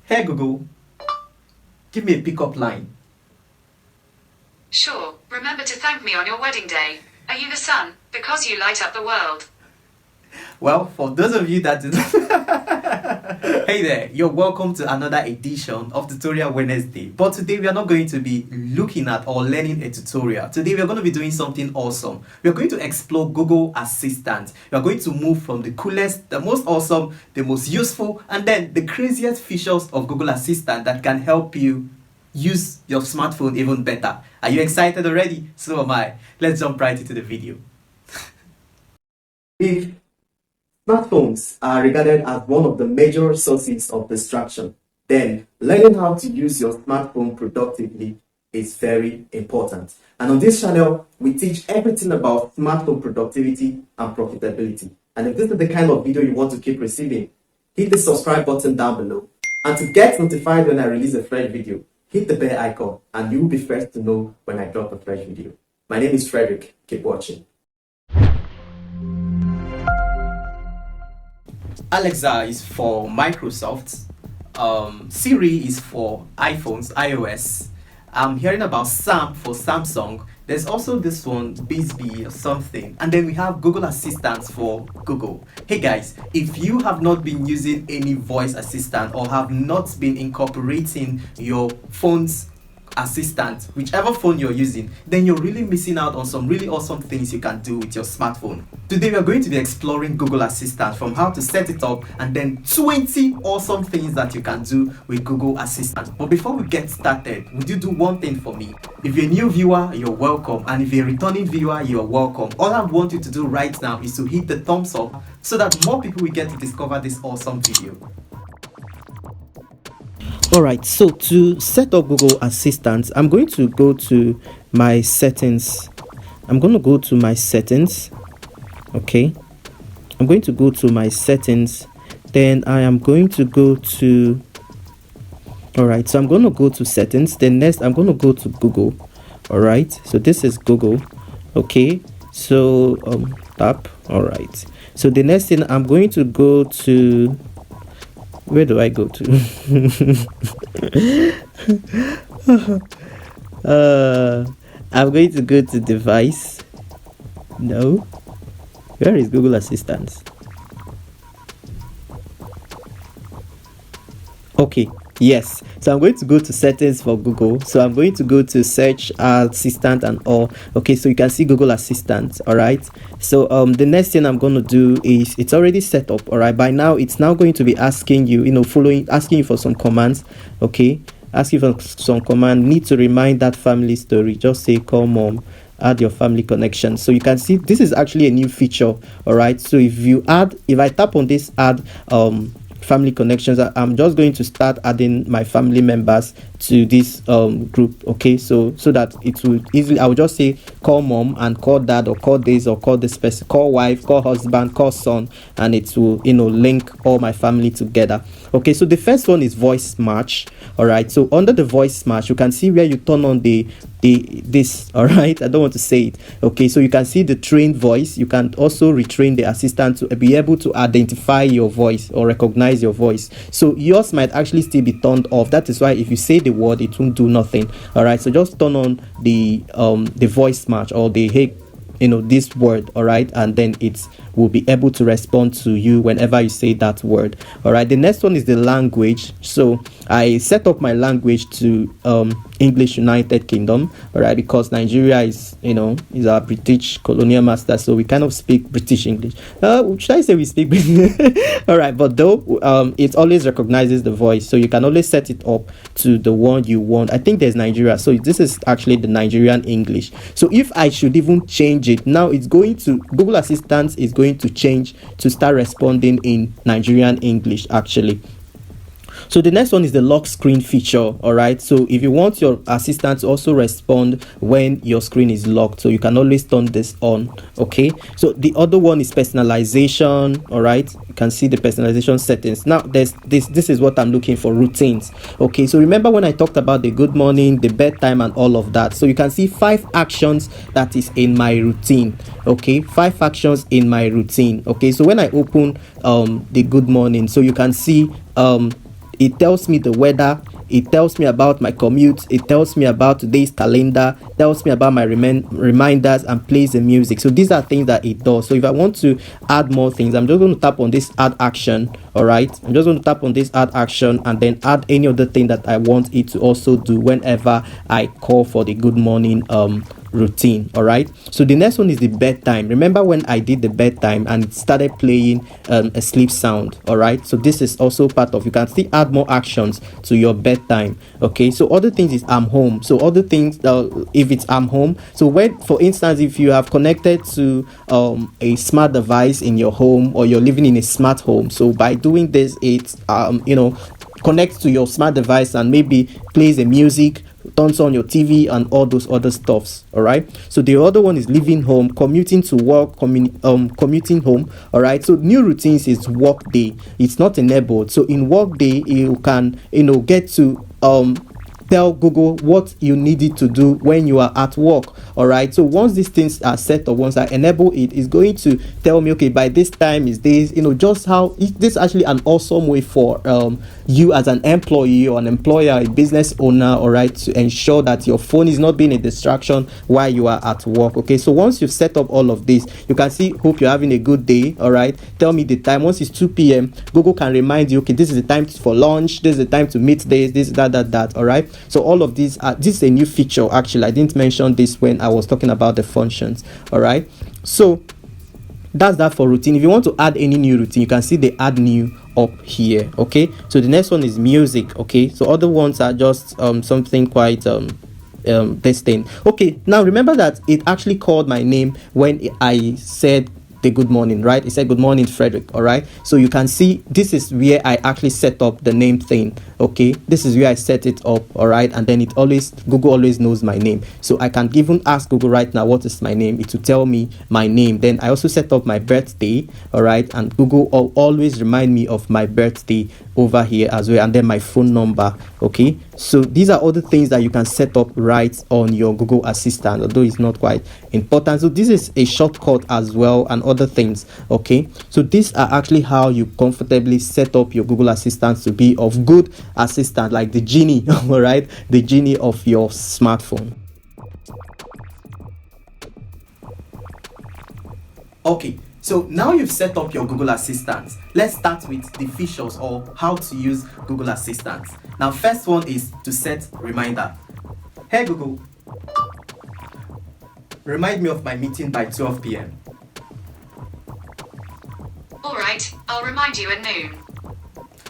Hey Google, give me a pickup line. Sure, remember to thank me on your wedding day. Are you the sun? Because you light up the world. Well, for those of you that did hey there, you're welcome to another edition of Tutorial Wednesday. But today we are not going to be looking at or learning a tutorial. Today we are going to be doing something awesome. We are going to explore Google Assistant. We are going to move from the coolest, the most awesome, the most useful, and then the craziest features of Google Assistant that can help you use your smartphone even better. Are you excited already? So am I. Let's jump right into the video. If smartphones are regarded as one of the major sources of distraction, then learning how to use your smartphone productively is very important. And on this channel, we teach everything about smartphone productivity and profitability. And if this is the kind of video you want to keep receiving, hit the subscribe button down below. And to get notified when I release a fresh video, hit the bell icon and you will be first to know when I drop a fresh video. My name is Frederick. Keep watching. Alexa is for Microsoft. Siri is for iPhones, iOS. I'm hearing about Sam for Samsung. There's also this one, Bisbee or something. And then we have Google Assistant for Google. Hey guys, if you have not been using any voice assistant or have not been incorporating your phone's assistant, whichever phone you're using, then you're really missing out on some really awesome things you can do with your smartphone. Today we are going to be exploring Google Assistant, from how to set it up and then 20 awesome things that you can do with Google Assistant. But before we get started, would you do one thing for me? If you're a new viewer, you're welcome, and if you're a returning viewer, you're welcome. All I want you to do right now is to hit the thumbs up so that more people will get to discover this awesome video. Alright, so to set up Google Assistant, I'm going to go to my settings. I'm going to go to my settings. Okay, I'm going to go to my settings. Then I am going to go to, alright, so I'm going to go to settings. Then next I'm going to go to Google. Alright, so this is Google. Okay, so tap. Alright, so the next thing I'm going to go to, where do I go to? I'm going to go to device. No, where is Google Assistant? Okay, yes, so I'm going to go to settings for Google. So I'm going to go to search assistant and all. Okay, so you can see Google Assistant. All right, so the next thing I'm going to do is, it's already set up. All right, by now it's now going to be asking you, asking you for some commands. Okay, asking for some command. Need to remind that family story. Just say call mom, add your family connection. So you can see this is actually a new feature. All right, so if I tap on this add family connections, I'm just going to start adding my family members to this group. Okay, so that it will easily, I will just say call mom and call dad or call this or call this person, call wife, call husband, call son, and it will link all my family together. Okay, so the first one is voice match. All right, so under the voice match you can see where you turn on this. All right, I don't want to say it. Okay, so you can see the trained voice. You can also retrain the assistant to be able to identify your voice or recognize your voice. So yours might actually still be turned off. That is why if you say the word, it won't do nothing. All right, so just turn on the voice match or the hey, this word. All right, and then it will be able to respond to you whenever you say that word. All right, the next one is the language. So I set up my language to English United Kingdom. All right, because Nigeria is our British colonial master, so we kind of speak British English. Should I say we speak British? All right, but though it always recognizes the voice, so you can always set it up to the one you want. I think there's Nigeria, so this is actually the Nigerian English. So if I should even change it now, it's going to, Google Assistant is going to change to start responding in Nigerian English actually. So the next one is the lock screen feature. All right, so if you want your assistant to also respond when your screen is locked, so you can always turn this on. Okay, so the other one is personalization. All right, you can see the personalization settings. Now there's this is what I'm looking for, routines. Okay, so remember when I talked about the good morning, the bedtime and all of that, so you can see 5 actions that is in my routine. Okay, 5 actions in my routine. Okay, so when I open the good morning, so you can see it tells me the weather, it tells me about my commute, it tells me about today's calendar, tells me about my reminders, and plays the music. So these are things that it does. So if I want to add more things, I'm just going to tap on this add action. All right, I'm just going to tap on this add action and then add any other thing that I want it to also do whenever I call for the good morning routine. All right, so the next one is the bedtime. Remember when I did the bedtime and it started playing a sleep sound? All right, so this is also part of, you can still add more actions to your bedtime. Okay, so other things is I'm home. So other things, if it's I'm home, so when, for instance, if you have connected to a smart device in your home, or you're living in a smart home, so by doing this, it's connects to your smart device and maybe plays the music, turns on your TV, and all those other stuffs. All right, so the other one is living home, commuting to work, commuting home. All right, so new routines is work day. It's not enabled. So in work day, you can get to tell Google what you needed to do when you are at work. All right, so once these things are set up, once I enable it, it's going to tell me, okay, by this time is this, just how this is actually an awesome way for you as an employee or an employer, a business owner, all right, to ensure that your phone is not being a distraction while you are at work. Okay, so once you've set up all of this, you can see, hope you're having a good day. All right, tell me the time. Once it's 2 p.m, Google can remind you, okay, this is the time for lunch, this is the time to meet this, that. All right, so all of these are, this is a new feature. Actually, I didn't mention this when I was talking about the functions. All right, so that's that for routine. If you want to add any new routine, you can see the add new up here. Okay, so the next one is music. Okay, so other ones are just something quite this thing. Okay, now remember that it actually called my name when I said the good morning, right? It said good morning, Frederick. All right, so you can see this is where I actually set up the name thing. Okay, this is where I set it up. All right, and then Google always knows my name, so I can even ask Google right now, what is my name? It will tell me my name. Then I also set up my birthday. All right, and Google always remind me of my birthday over here as well, and then my phone number. Okay, so these are other things that you can set up right on your Google Assistant, although it's not quite important. So this is a shortcut as well, and other things. Okay, so these are actually how you comfortably set up your Google Assistant to be of good assistant, like the genie. All right, the genie of your smartphone. Okay, so now you've set up your Google Assistant. Let's start with the features or how to use Google Assistant. Now, first one is to set reminder. Hey Google, remind me of my meeting by 12 p.m. Alright, I'll remind you at noon.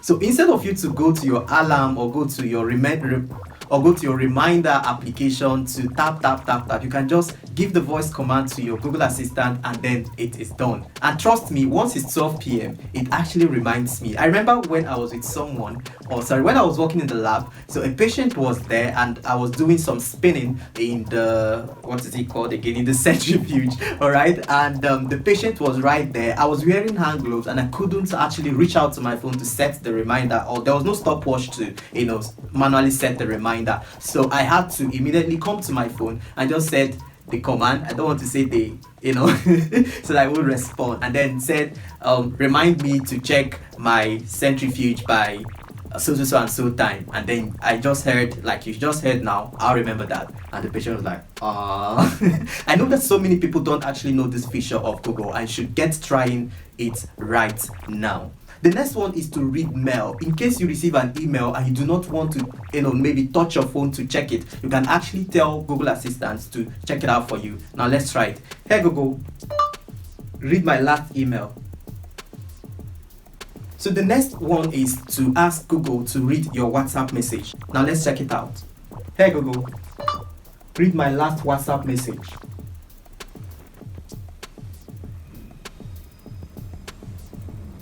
So instead of you to go to your alarm or go to your reminder application to tap, you can just give the voice command to your Google Assistant and then it is done. And trust me, once it's 12 p.m, it actually reminds me. I remember when I was with someone, when I was working in the lab, so a patient was there and I was doing some spinning in the, what is it called again, in the centrifuge. All right, and the patient was right there. I was wearing hand gloves and I couldn't actually reach out to my phone to set the reminder, or there was no stopwatch to manually set the reminder. So I had to immediately come to my phone and just said the command. I don't want to say the so that I will respond, and then said remind me to check my centrifuge by so and so time. And then I just heard, like you just heard now, I'll remember that. And the patient was like, I know that so many people don't actually know this feature of Google and should get trying it right now. The next one is to read mail. In case you receive an email and you do not want to, maybe touch your phone to check it, you can actually tell Google Assistant to check it out for you. Now let's try it. Hey Google, read my last email. So the next one is to ask Google to read your WhatsApp message. Now let's check it out. Hey Google, read my last WhatsApp message.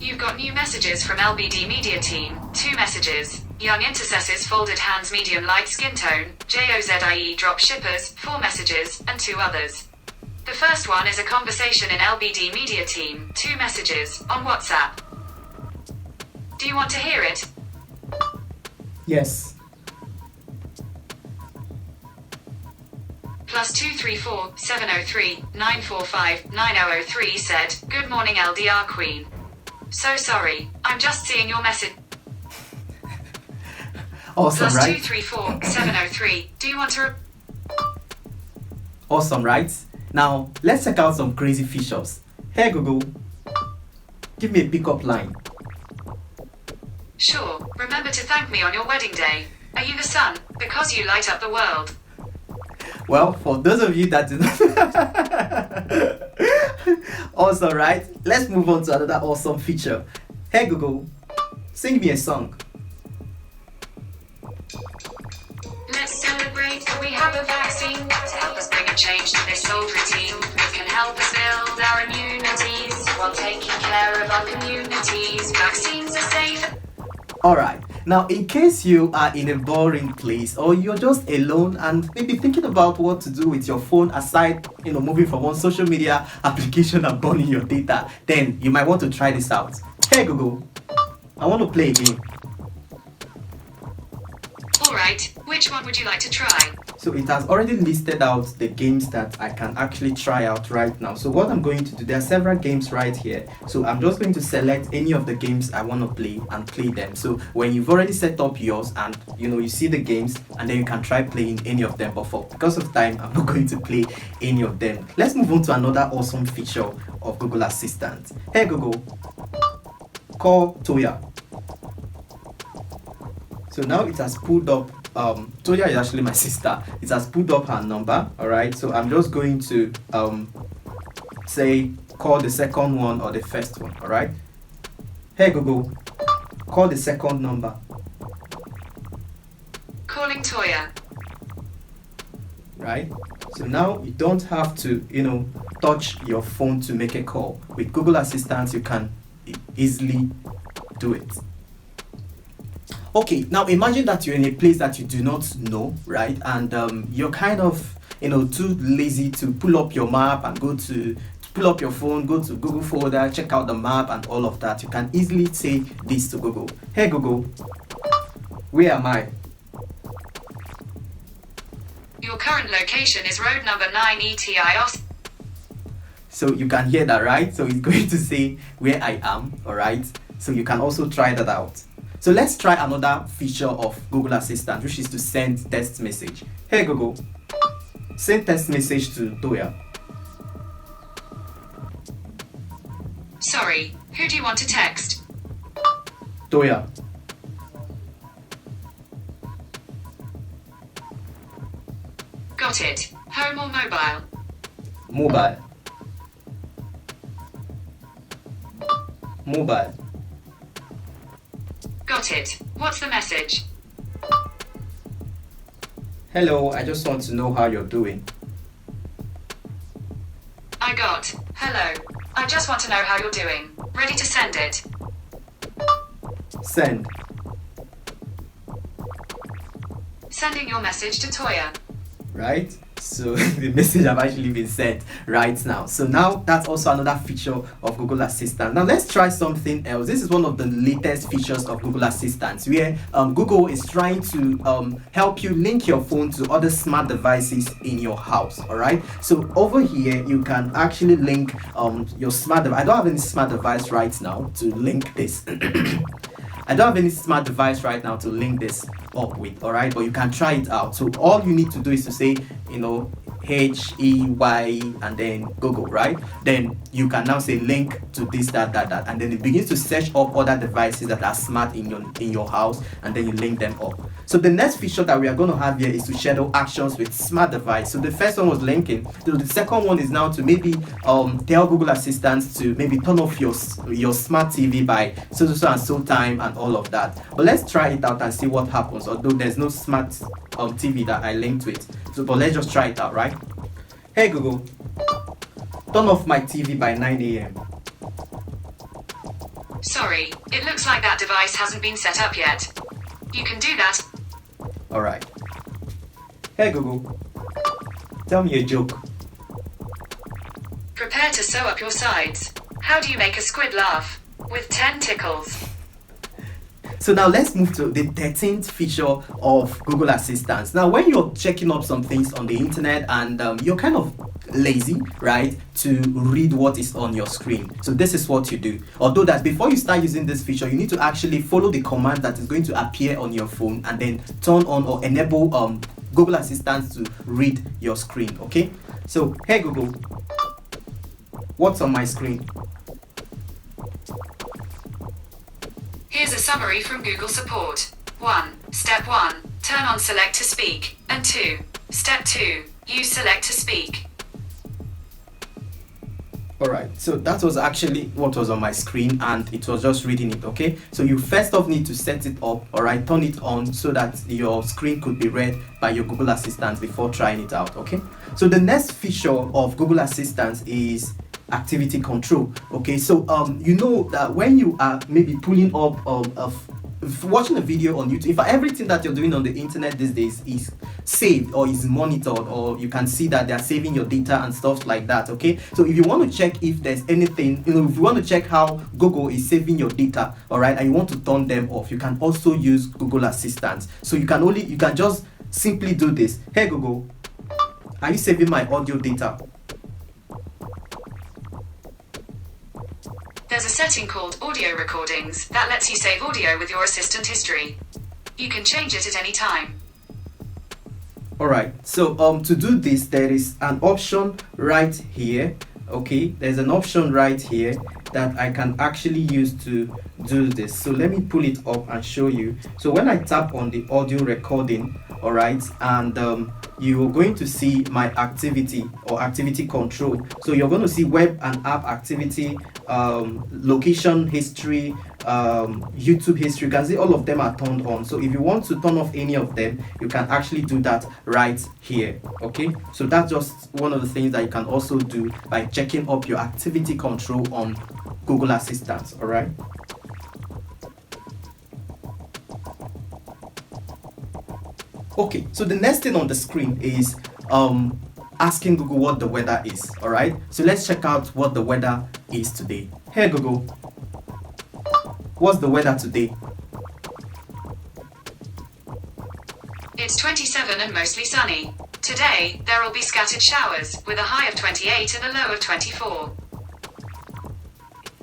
You've got new messages from LBD Media Team. 2 messages. Young Intercessors Folded Hands Medium Light Skin Tone. JOZIE Drop Shippers. 4 messages, and 2 others. The first one is a conversation in LBD Media Team. 2 messages, on WhatsApp. Do you want to hear it? Yes. +234 703 945 9003 said, "Good morning LDR Queen. So sorry, I'm just seeing your message." Awesome, Plus right? 234 703. Do you want to? Awesome, right? Now, let's check out some crazy features. Hey Google, give me a pickup line. Sure. Remember to thank me on your wedding day. Are you the sun? Because you light up the world. Well, for those of you that do not also, right, let's move on to another awesome feature. Hey Google, sing me a song. Let's celebrate that we have a vaccine to help us bring a change to this old routine. It can help us build our immunities while taking care of our communities. Vaccines are safe. Alright, now in case you are in a boring place or you're just alone and maybe thinking about what to do with your phone aside, moving from one social media application and burning your data, then you might want to try this out. Hey Google, I want to play a game. Alright, which one would you like to try? So it has already listed out the games that I can actually try out right now. So what I'm going to do, there are several games right here. So I'm just going to select any of the games I want to play and play them. So when you've already set up yours and you see the games, and then you can try playing any of them. But because of time, I'm not going to play any of them. Let's move on to another awesome feature of Google Assistant. Hey Google, call Toya. So now it has pulled up, Toya is actually my sister. It has pulled up her number, all right? So I'm just going to say call the second one or the first one, all right? Hey Google, call the second number. Calling Toya. Right? So now you don't have to, touch your phone to make a call. With Google Assistant, you can easily do it. Okay, now imagine that you're in a place that you do not know, right? And you're kind of, too lazy to pull up your map and pull up your phone, go to Google folder, check out the map and all of that. You can easily say this to Google. Hey Google, where am I? Your current location is road number 9 ETI Os. So you can hear that, right? So it's going to say where I am, all right? So you can also try that out. So let's try another feature of Google Assistant, which is to send text message. Hey Google, send text message to Toya. Sorry, who do you want to text? Toya. Got it. Home or mobile? Mobile. Mobile. Got it. What's the message? Hello, I just want to know how you're doing. I got. Hello. I just want to know how you're doing. Ready to send it. Send. Sending your message to Toya. Right? So the message have actually been sent right now. So now that's also another feature of Google Assistant. Now let's try something else. This is one of the latest features of Google Assistant, where Google is trying to help you link your phone to other smart devices in your house. All right. So over here you can actually link your smart device. I don't have any smart device right now to link this. I don't have any smart device right now to link this up with, all right, but you can try it out. So all you need to do is to say, HEY and then Google, right? Then you can now say link to this, that, and then it begins to search up other devices that are smart in your house, and then you link them up. So the next feature that we are going to have here is to schedule actions with smart device. So the first one was linking. So the second one is now to maybe tell Google Assistant to maybe turn off your smart TV by so and so time and all of that. But let's try it out and see what happens. Although there's no smart TV that I linked with. So but let's just try it out, right? Hey Google, turn off my TV by 9 a.m. Sorry, it looks like that device hasn't been set up yet. You can do that. Alright. Hey Google, tell me a joke. Prepare to sew up your sides. How do you make a squid laugh? With 10 tickles. So now let's move to the 13th feature of Google Assistant. Now when you're checking up some things on the internet and you're kind of lazy, right, to read what is on your screen. So this is what you do. Although that before you start using this feature, you need to actually follow the command that is going to appear on your phone and then turn on or enable Google Assistant to read your screen. Okay, so hey Google, what's on my screen? Here's a summary from Google Support. 1. Step 1. Turn on Select to Speak. And 2. Step 2. Use Select to Speak. Alright, so that was actually what was on my screen and it was just reading it. Okay, so you first off need to set it up, alright, turn it on so that your screen could be read by your Google Assistant before trying it out. Okay, so the next feature of Google Assistant is activity control. Okay, so you know that when you are maybe pulling up watching a video on YouTube, if everything that you're doing on the internet these days is saved or is monitored, or you can see that they're saving your data and stuff like that. Okay, so if you want to check if there's anything, if you want to check how Google is saving your data, all right, and you want to turn them off, you can also use Google Assistant. So you can just simply do this. Hey Google, are you saving my audio data? There's a setting called Audio Recordings that lets you save audio with your assistant history. You can change it at any time. Alright, so to do this, there is an option right here. Okay, there's an option right here that I can actually use to do this. So let me pull it up and show you. So when I tap on the audio recording, alright, and you're going to see my activity or activity control. So you're going to see web and app activity, location history, YouTube history. You can see all of them are turned on. So if you want to turn off any of them, you can actually do that right here. Okay, so that's just one of the things that you can also do by checking up your activity control on Google Assistant. All right. Okay, so the next thing on the screen is asking Google what the weather is. All right, so let's check out what the weather is today. Hey Google, what's the weather today? It's 27 and mostly sunny. Today, there will be scattered showers with a high of 28 and a low of 24.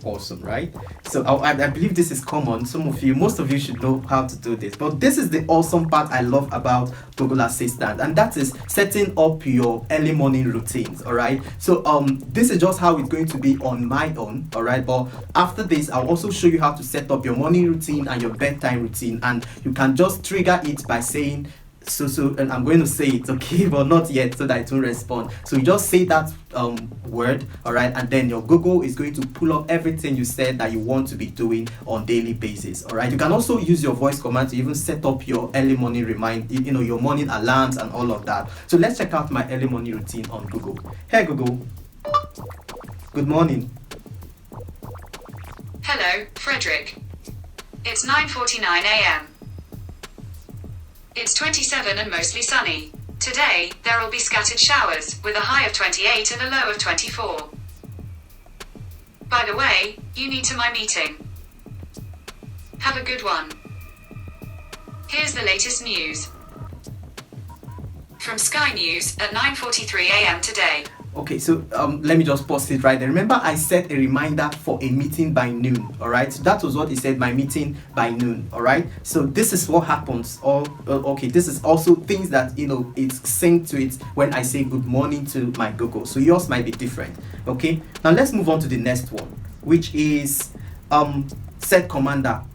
Awesome, right? So I believe this is common. Most of you should know how to do this. But this is the awesome part I love about Google Assistant, and that is setting up your early morning routines. All right. So this is just how it's going to be on my own. All right. But after this, I'll also show you how to set up your morning routine and your bedtime routine, and you can just trigger it by saying and I'm going to say it, okay, but not yet, so that it won't respond. So you just say that word, all right, and then your Google is going to pull up everything you said that you want to be doing on daily basis. All right, you can also use your voice command to even set up your early morning your morning alarms and all of that. So let's check out my early morning routine on Google. Hey Google, good morning. Hello, Frederick. It's 9:49 a.m. It's 27 and mostly sunny. Today, there will be scattered showers with a high of 28 and a low of 24. By the way, you need to my meeting. Have a good one. Here's the latest news. From Sky News at 9:43 a.m. today. Okay, so let me just pause it right there. Remember, I set a reminder for a meeting by noon. All right, so that was what he said, my meeting by noon. All right, so this is what happens. Okay, this is also things that it's synced to it when I say good morning to my Google. So yours might be different. Okay, now let's move on to the next one, which is set commands,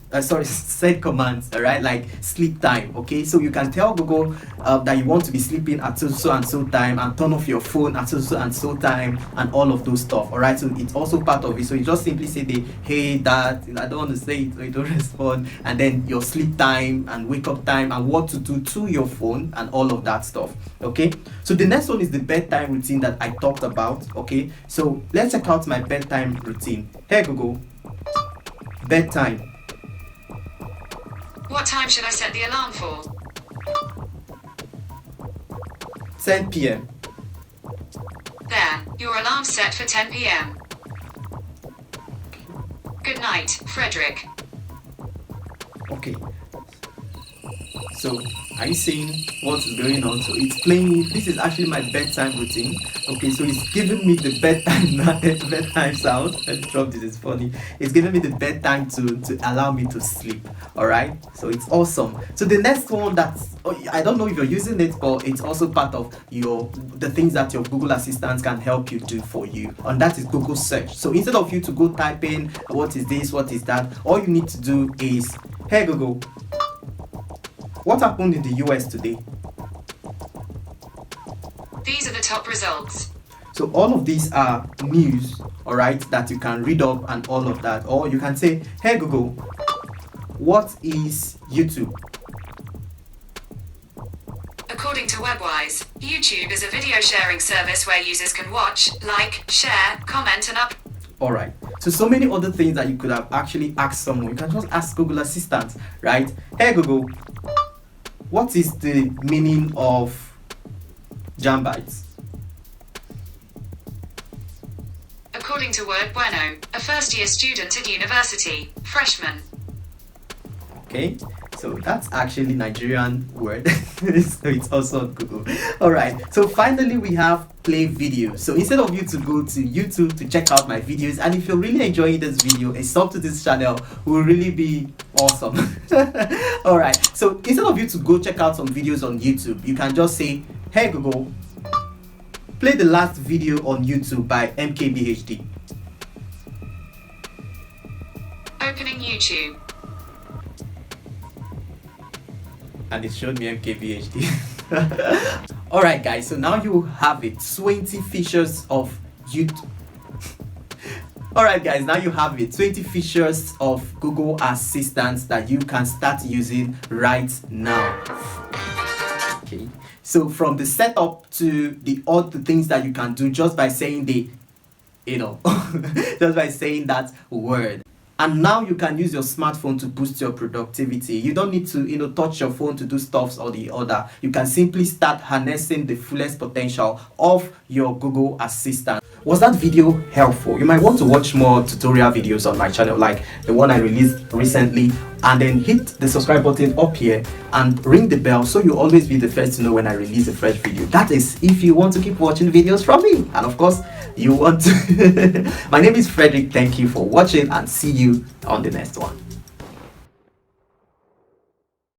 all right, like sleep time. Okay, so you can tell Google that you want to be sleeping at so and so time, and turn off your phone at so and so time, and all of those stuff. All right, so it's also part of it. So you just simply say hey that I don't want to say it, so you don't respond, and then your sleep time and wake up time and what to do to your phone and all of that stuff. Okay, so the next one is the bedtime routine that I talked about. Okay, so let's check out my bedtime routine. Hey Google, bedtime. What time should I set the alarm for? 10 p.m. There, your alarm's set for 10 p.m. Good night, Frederick. Okay. So are you seeing what is going on? So it's playing. This is actually my bedtime routine. Okay, so it's giving me the bedtime bedtime sound. Let me drop this. It's funny. It's giving me the bedtime to allow me to sleep. All right. So it's awesome. So the next one that's, I don't know if you're using it, but it's also part of the things that your Google Assistant can help you do for you, and that is Google search. So instead of you to go type in what is this, what is that, all you need to do is, hey Google, what happened in the US today? These are the top results. So all of these are news, all right, that you can read up and all of that. Or you can say, hey Google, what is YouTube? According to WebWise, YouTube is a video sharing service where users can watch, like, share, comment, and All right. So many other things that you could have actually asked someone. You can just ask Google Assistant, right? Hey Google, what is the meaning of Jambites? According to Word Bueno, a first-year student at university, freshman. Okay, so that's actually Nigerian word. So it's also on Google. All right, so finally we have play video. So instead of you to go to YouTube to check out my videos, and if you're really enjoying this video, a sub to this channel will really be awesome. All right, so instead of you to go check out some videos on YouTube, you can just say, hey Google, play the last video on YouTube by MKBHD. Opening YouTube. And it showed me MKBHD. All right guys, so now you have it, 20 features of YouTube. All right guys, now you have it, 20 features of Google Assistant that you can start using right now. Okay, so from the setup to the other things that you can do just by saying the, just by saying that word. And now you can use your smartphone to boost your productivity. You don't need to, touch your phone to do stuff or the other. You can simply start harnessing the fullest potential of your Google Assistant. Was that video helpful? You might want to watch more tutorial videos on my channel, like the one I released recently, and then hit the subscribe button up here and ring the bell so you always be the first to know when I release a fresh video. That is if you want to keep watching videos from me, and of course you want to. My name is Frederick. Thank you for watching and see you on the next one.